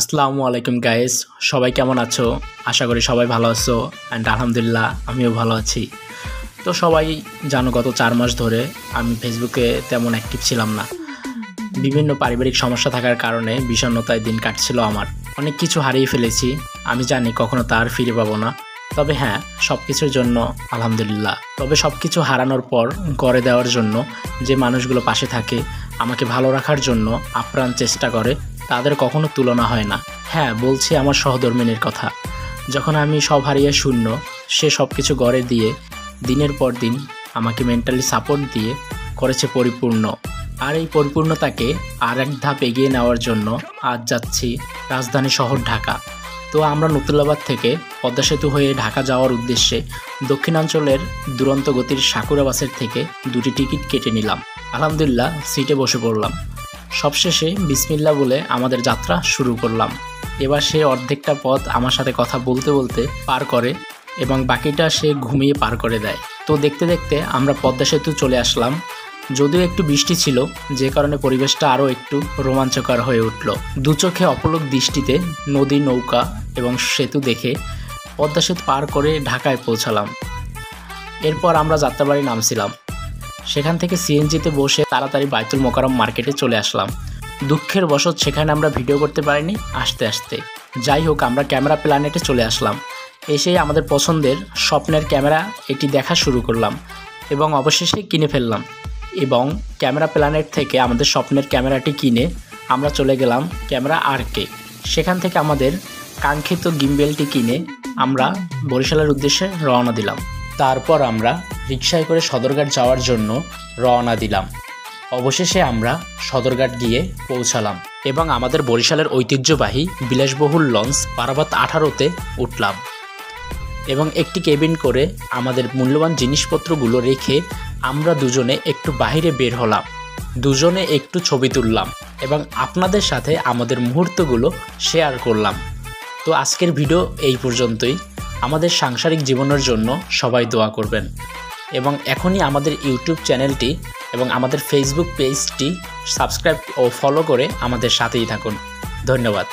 আসসালামু আলাইকুম গাইস, সবাই কেমন আছো? আশা করি সবাই ভালো আছো অ্যান্ড আলহামদুলিল্লাহ আমিও ভালো আছি। তো সবাই জানো গত 4 মাস ধরে আমি ফেসবুকে তেমন অ্যাক্টিভ ছিলাম না। বিভিন্ন পারিবারিক সমস্যা থাকার কারণে বিষণ্ণতায় দিন কাটছিল আমার। অনেক কিছু হারিয়ে ফেলেছি, আমি জানি কখনো তা আর ফিরে পাবো না। তবে হ্যাঁ, সব কিছুর জন্য আলহামদুলিল্লাহ। তবে সব কিছু হারানোর পর গড়ে দেওয়ার জন্য যে মানুষগুলো পাশে থাকে, আমাকে ভালো রাখার জন্য আপ্রাণ চেষ্টা করে, তাদের কখনো তুলনা হয় না। হ্যাঁ, বলছি আমার সহধর্মিণীর কথা। যখন আমি সব হারিয়ে শূন্য, সে সব কিছু গড়ে দিয়ে দিনের পর দিন আমাকে মেন্টালি সাপোর্ট দিয়ে করেছে পরিপূর্ণ। আর এই পরিপূর্ণতাকে আর এক ধাপ এগিয়ে নেওয়ার জন্য আজ যাচ্ছি রাজধানী শহর ঢাকা। তো আমরা নতুল্লাবাদ থেকে পদ্মা সেতু হয়ে ঢাকা যাওয়ার উদ্দেশ্যে দক্ষিণাঞ্চলের দুরন্ত গতির সাকুরা বাসের থেকে 2টি টিকিট কেটে নিলাম। আলহামদুলিল্লাহ সিটে বসে পড়লাম। সবশেষে বিসমিল্লাহ বলে আমাদের যাত্রা শুরু করলাম। এবার সে অর্ধেকটা পথ আমার সাথে কথা বলতে বলতে পার করে এবং বাকিটা সে ঘুমিয়ে পার করে দেয়। তো দেখতে দেখতে আমরা পদ্মা সেতু চলে আসলাম। যদিও একটু বৃষ্টি ছিল, যে কারণে পরিবেশটা আরও একটু রোমাঞ্চকর হয়ে উঠল। দু চোখে অপলক দৃষ্টিতে নদী, নৌকা এবং সেতু দেখে পদ্মা সেতু পার করে ঢাকায় পৌঁছালাম। এরপর আমরা যাত্রাবাড়ি নামছিলাম। সেখান থেকে সিএনজিতে বসে তাড়াতাড়ি বাইতুল মোকাররম মার্কেটে চলে আসলাম। দুঃখের বশত সেখানে আমরা ভিডিও করতে পারিনি আসতে। যাই হোক, আমরা ক্যামেরা প্ল্যানেটে চলে আসলাম। এসেই আমাদের পছন্দের স্বপ্নের ক্যামেরা এটি দেখা শুরু করলাম এবং অবশেষে কিনে ফেললাম। এবং ক্যামেরা প্ল্যানেট থেকে আমাদের স্বপ্নের ক্যামেরাটি কিনে আমরা চলে গেলাম ক্যামেরা আরকে। সেখান থেকে আমাদের কাঙ্ক্ষিত গিম্বেলটি কিনে আমরা বরিশালের উদ্দেশ্যে রওনা দিলাম। তারপর আমরা রিকশায় করে সদরঘাট যাওয়ার জন্য রওনা দিলাম। অবশেষে আমরা সদরঘাট গিয়ে পৌঁছালাম এবং আমাদের বরিশালের ঐতিহ্যবাহী বিলাসবহুল লঞ্চ পারাবত 18-তে উঠলাম এবং একটি কেবিন করে আমাদের মূল্যবান জিনিসপত্রগুলো রেখে আমরা দুজনে একটু বাইরে বের হলাম। দুজনে একটু ছবি তুললাম এবং আপনাদের সাথে আমাদের মুহূর্তগুলো শেয়ার করলাম। তো আজকের ভিডিও এই পর্যন্তই। আমাদের সাংসারিক জীবনের জন্য সবাই দোয়া করবেন এবং এখনই আমাদের ইউটিউব চ্যানেলটি এবং আমাদের ফেসবুক পেজটি সাবস্ক্রাইব ও ফলো করে আমাদের সাথেই থাকুন। ধন্যবাদ।